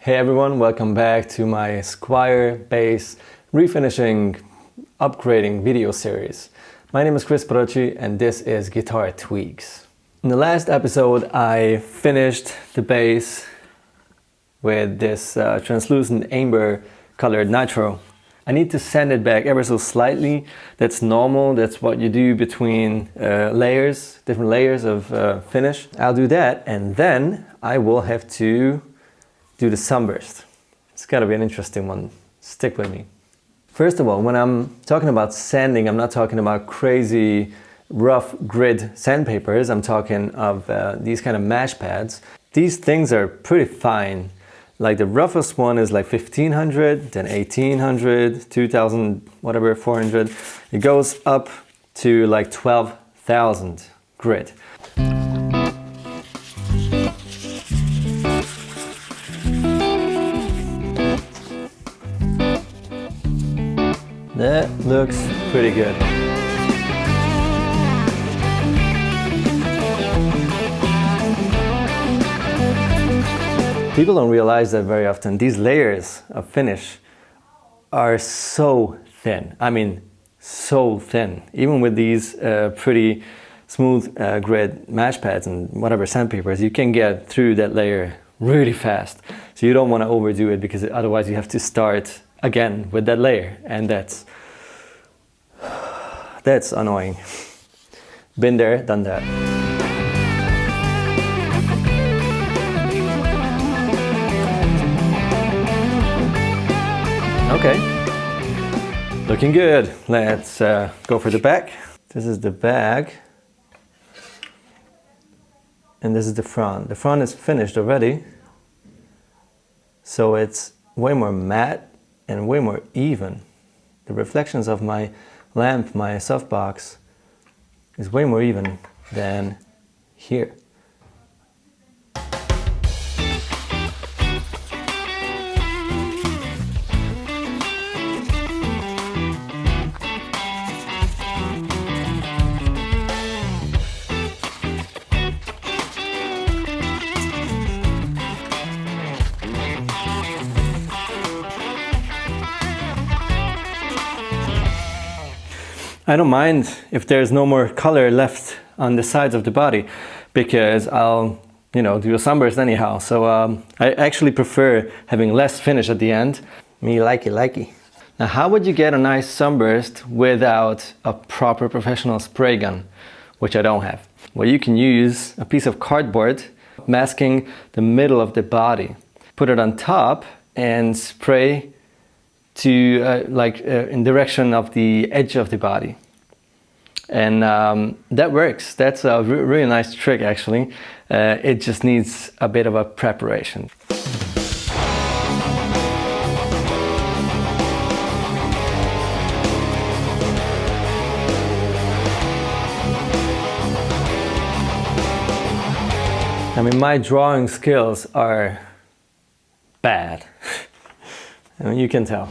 Hey everyone, welcome back to my Squier bass refinishing upgrading video series. My name is Kris and this is Guitar Tweaks. In the last episode I finished the bass with this translucent amber colored nitro. I need to sand it back ever so slightly. That's normal, that's what you do between different layers of finish. I'll do that and then I will have to do the sunburst. It's gotta be an interesting one. Stick with me. First of all, when I'm talking about sanding, I'm not talking about crazy rough grid sandpapers. I'm talking of these kind of mash pads. These things are pretty fine. Like the roughest one is like 1500, then 1800, 2000, whatever, 400. It goes up to like 12,000 grit. That looks pretty good. People don't realize that very often. These layers of finish are so thin. I mean, so thin. Even with these pretty smooth grid mash pads and whatever sandpapers, you can get through that layer really fast. So you don't want to overdo it because otherwise you have to start again with that layer, and that's annoying. Been there, done that. Okay, looking good. Let's go for the back. This is the back, and this is the front. The front is finished already, so it's way more matte and way more even. The reflections of my lamp, my softbox, is way more even than here. I don't mind if there's no more color left on the sides of the body because I'll, do a sunburst anyhow. So I actually prefer having less finish at the end. Me likey. Now, how would you get a nice sunburst without a proper professional spray gun, which I don't have? Well, you can use a piece of cardboard masking the middle of the body. Put it on top and spray to in direction of the edge of the body, and that works. That's a really nice trick actually. It just needs a bit of a preparation. I mean, my drawing skills are bad. I mean, you can tell.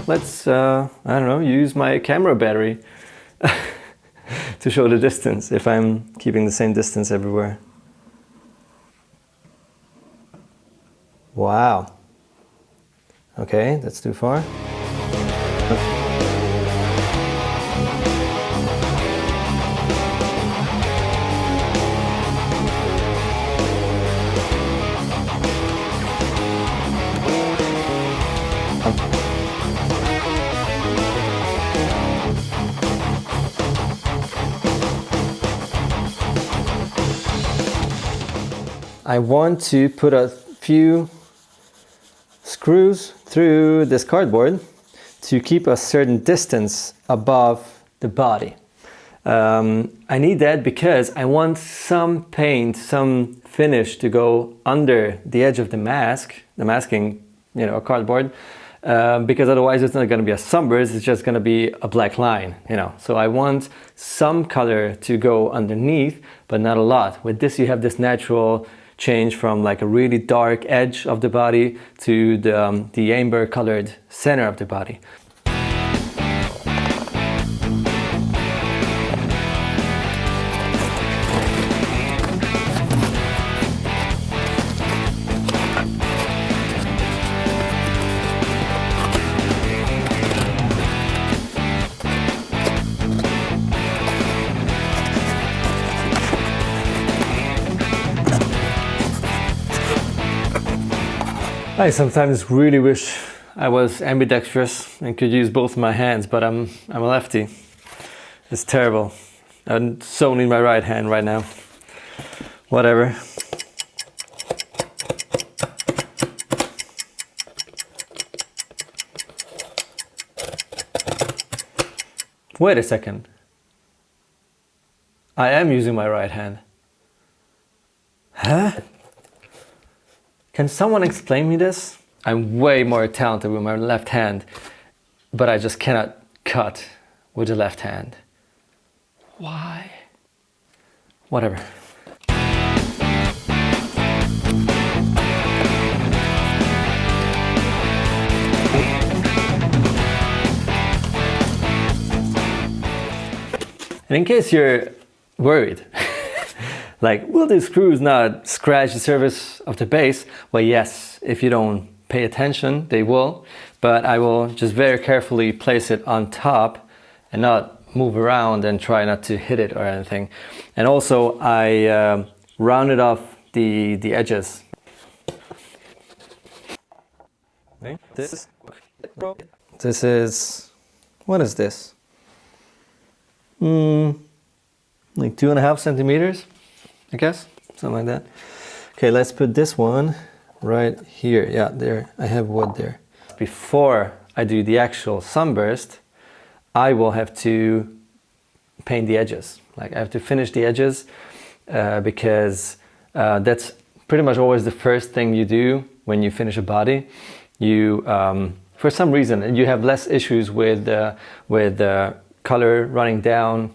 Let's, I don't know, use my camera battery to show the distance, if I'm keeping the same distance everywhere. Wow. Okay, that's too far. I want to put a few screws through this cardboard to keep a certain distance above the body. I need that because I want some paint, some finish to go under the edge of the masking, cardboard, because otherwise it's not going to be a sunburst, it's just going to be a black line, So I want some color to go underneath, but not a lot. With this you have this natural change from like a really dark edge of the body to the amber colored center of the body. I sometimes really wish I was ambidextrous and could use both my hands, but I'm a lefty. It's terrible. I so need my right hand right now. Whatever. Wait a second. I am using my right hand. Huh? Can someone explain me this? I'm way more talented with my left hand, but I just cannot cut with the left hand. Why? Whatever. And in case you're worried, like, will the screws not scratch the surface of the bass? Well, yes, if you don't pay attention, they will. But I will just very carefully place it on top and not move around and try not to hit it or anything. And also, I rounded off the edges. This is, what is this? Like 2.5 centimeters. I guess, something like that. Okay, let's put this one right here. Yeah, there, I have wood there. Before I do the actual sunburst, I will have to paint the edges. Like, I have to finish the edges because that's pretty much always the first thing you do when you finish a body. You, for some reason, you have less issues with color running down.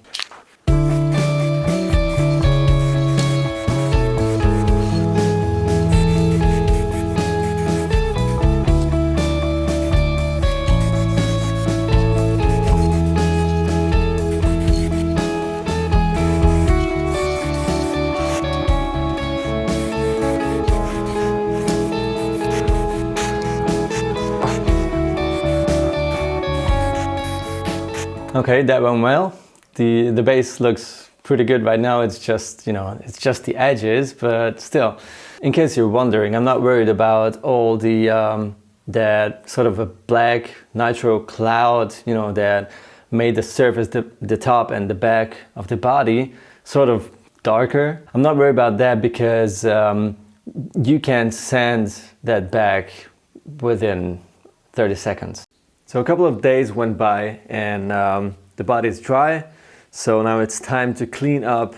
Okay, that went well. The bass looks pretty good right now. It's just, you know, it's just the edges, but still. In case you're wondering, I'm not worried about all the that sort of a black nitro cloud, you know, that made the surface, the top and the back of the body sort of darker. I'm not worried about that because you can sand that back within 30 seconds. So a couple of days went by and the body is dry. So now it's time to clean up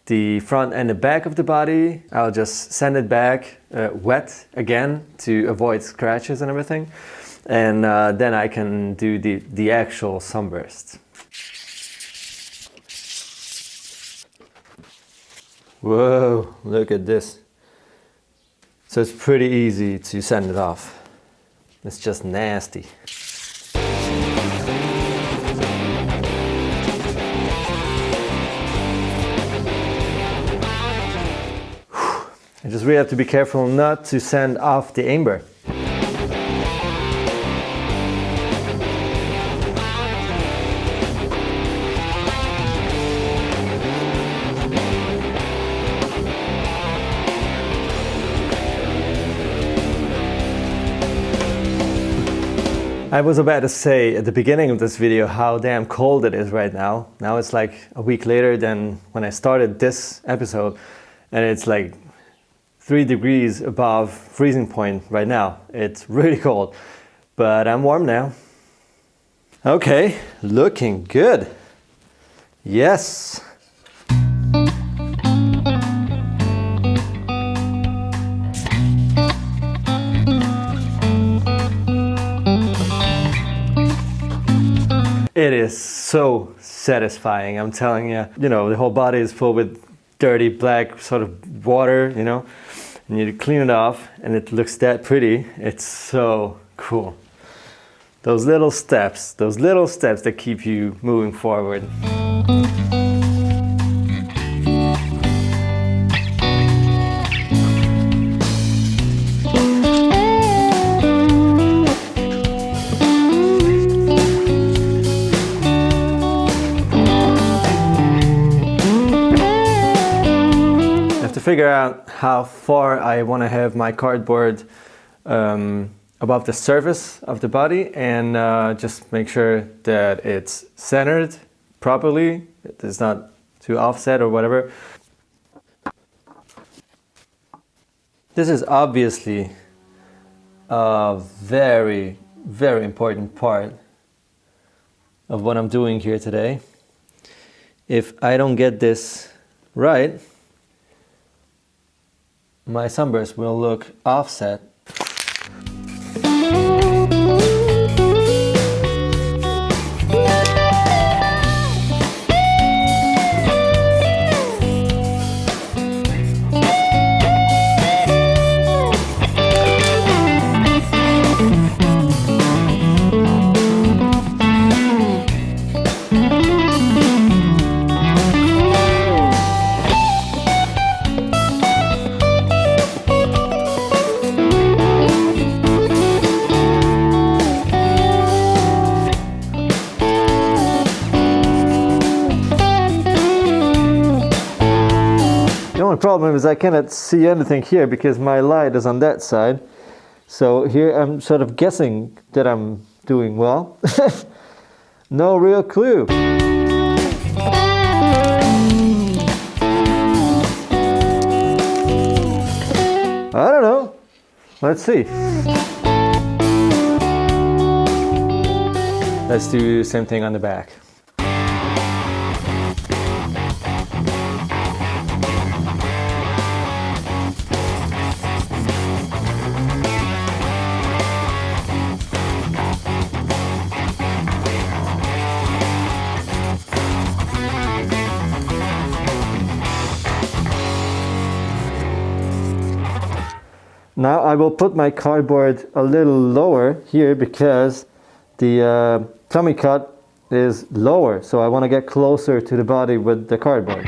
the front and the back of the body. I'll just sand it back wet again to avoid scratches and everything. And then I can do the actual sunburst. Whoa, look at this. So it's pretty easy to sand it off. It's just nasty. I just really have to be careful not to sand off the amber. I was about to say at the beginning of this video how damn cold it is right now. Now it's like a week later than when I started this episode, and it's like 3 degrees above freezing point right now. It's really cold, but I'm warm now. Okay, looking good. Yes. It is so satisfying, I'm telling you. You know, the whole body is full with dirty black sort of water, you know. and you clean it off and it looks that pretty. It's so cool. Those little steps that keep you moving forward. Figure out how far I want to have my cardboard above the surface of the body, and just make sure that it's centered properly, it's not too offset or whatever. This is obviously a very, very important part of what I'm doing here today. If I don't get this right, my sunburst will look offset. The problem is I cannot see anything here because my light is on that side. So here I'm sort of guessing that I'm doing well. No real clue. I don't know. Let's see. Let's do the same thing on the back. Now I will put my cardboard a little lower here because the tummy cut is lower, so I want to get closer to the body with the cardboard.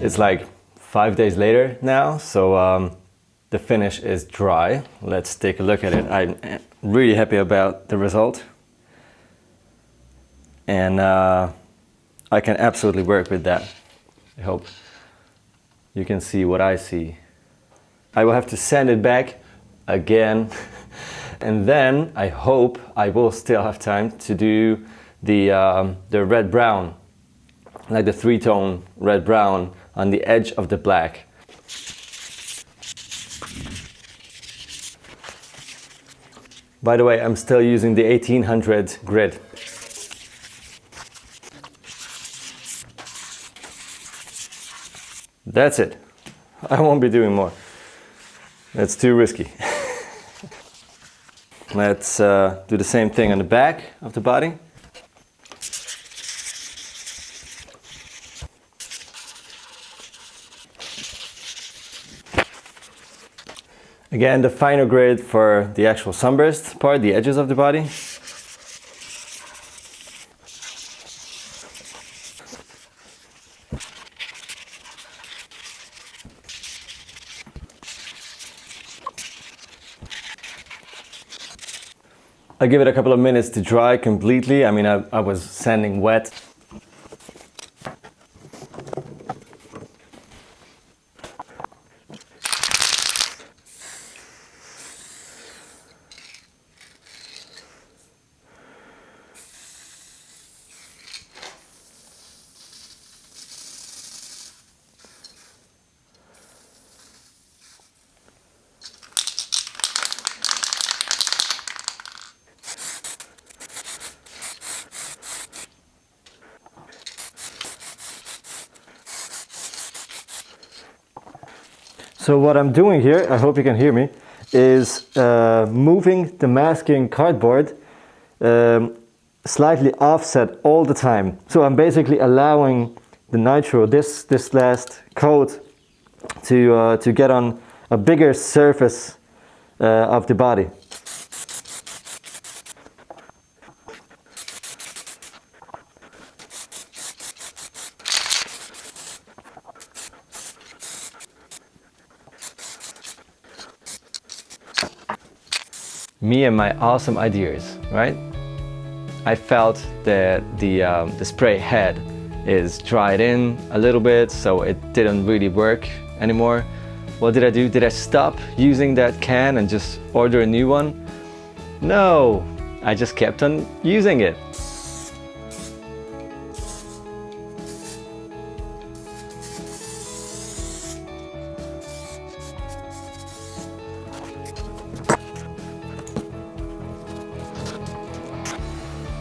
It's like 5 days later now, so the finish is dry. Let's take a look at it. I'm really happy about the result, and I can absolutely work with that. I hope you can see what I see. I will have to sand it back again, and then I hope I will still have time to do the red-brown, like the three-tone red-brown on the edge of the black. By the way, I'm still using the 1800 grit. That's it. I won't be doing more. That's too risky. Let's do the same thing on the back of the body. Again, the finer grit for the actual sunburst part, the edges of the body. I give it a couple of minutes to dry completely. I mean, I was sanding wet. So what I'm doing here, I hope you can hear me, is moving the masking cardboard slightly offset all the time. So I'm basically allowing the nitro, this last coat, to get on a bigger surface of the body. Me and my awesome ideas, right? I felt that the spray head is dried in a little bit, so it didn't really work anymore. What did I do? Did I stop using that can and just order a new one? No, I just kept on using it.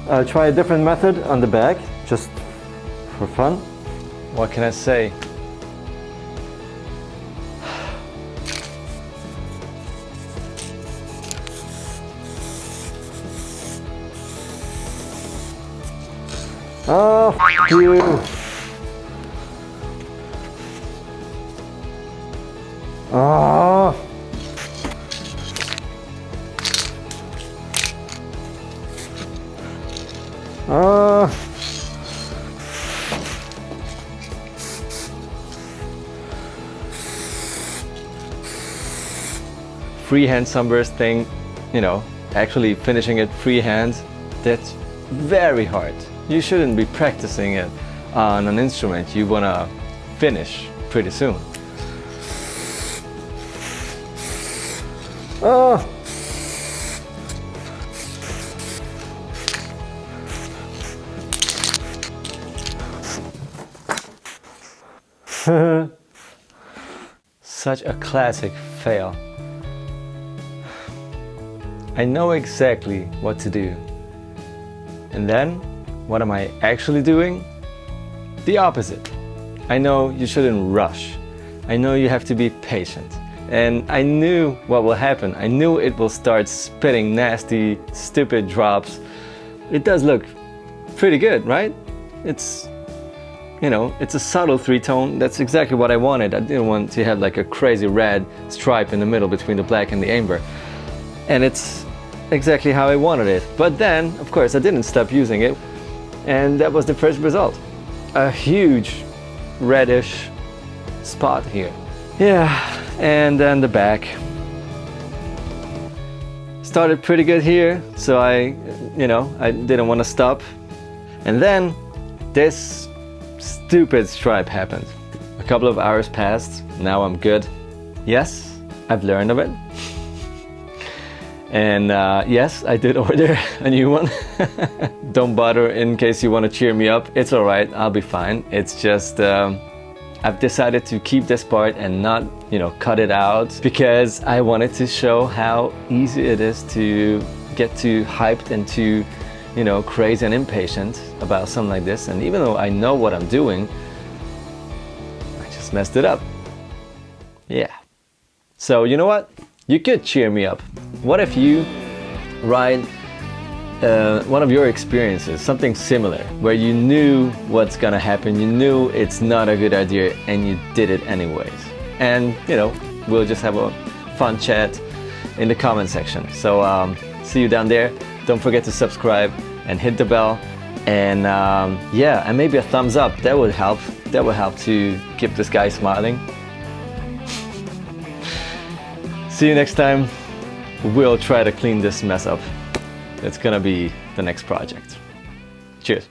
I'll try a different method on the back, just for fun. What can I say? Oh, f you! Oh! Freehand sunburst thing, you know, actually finishing it freehand, that's very hard. You shouldn't be practicing it on an instrument you want to finish pretty soon. Oh! Such a classic fail. I know exactly what to do. And then, what am I actually doing? The opposite. I know you shouldn't rush. I know you have to be patient. And I knew what will happen. I knew it will start spitting nasty, stupid drops. It does look pretty good, right? It's, you know, it's a subtle three-tone. That's exactly what I wanted. I didn't want to have like a crazy red stripe in the middle between the black and the amber. And it's exactly how I wanted it. But then, of course, I didn't stop using it. And that was the first result. A huge reddish spot here. Yeah, and then the back. Started pretty good here, so I didn't want to stop. And then this stupid stripe happened. A couple of hours passed, now I'm good. Yes, I've learned of it. And yes, I did order a new one. Don't bother in case you want to cheer me up. It's alright, I'll be fine. It's just, I've decided to keep this part and not, cut it out because I wanted to show how easy it is to get too hyped and too, crazy and impatient about something like this. And even though I know what I'm doing, I just messed it up. Yeah. So you know what? You could cheer me up. What if you write one of your experiences, something similar, where you knew what's gonna happen, you knew it's not a good idea, and you did it anyways. And, we'll just have a fun chat in the comment section. So see you down there. Don't forget to subscribe and hit the bell. And yeah, and maybe a thumbs up, that would help. That would help to keep this guy smiling. See you next time. We'll try to clean this mess up. It's gonna be the next project. Cheers.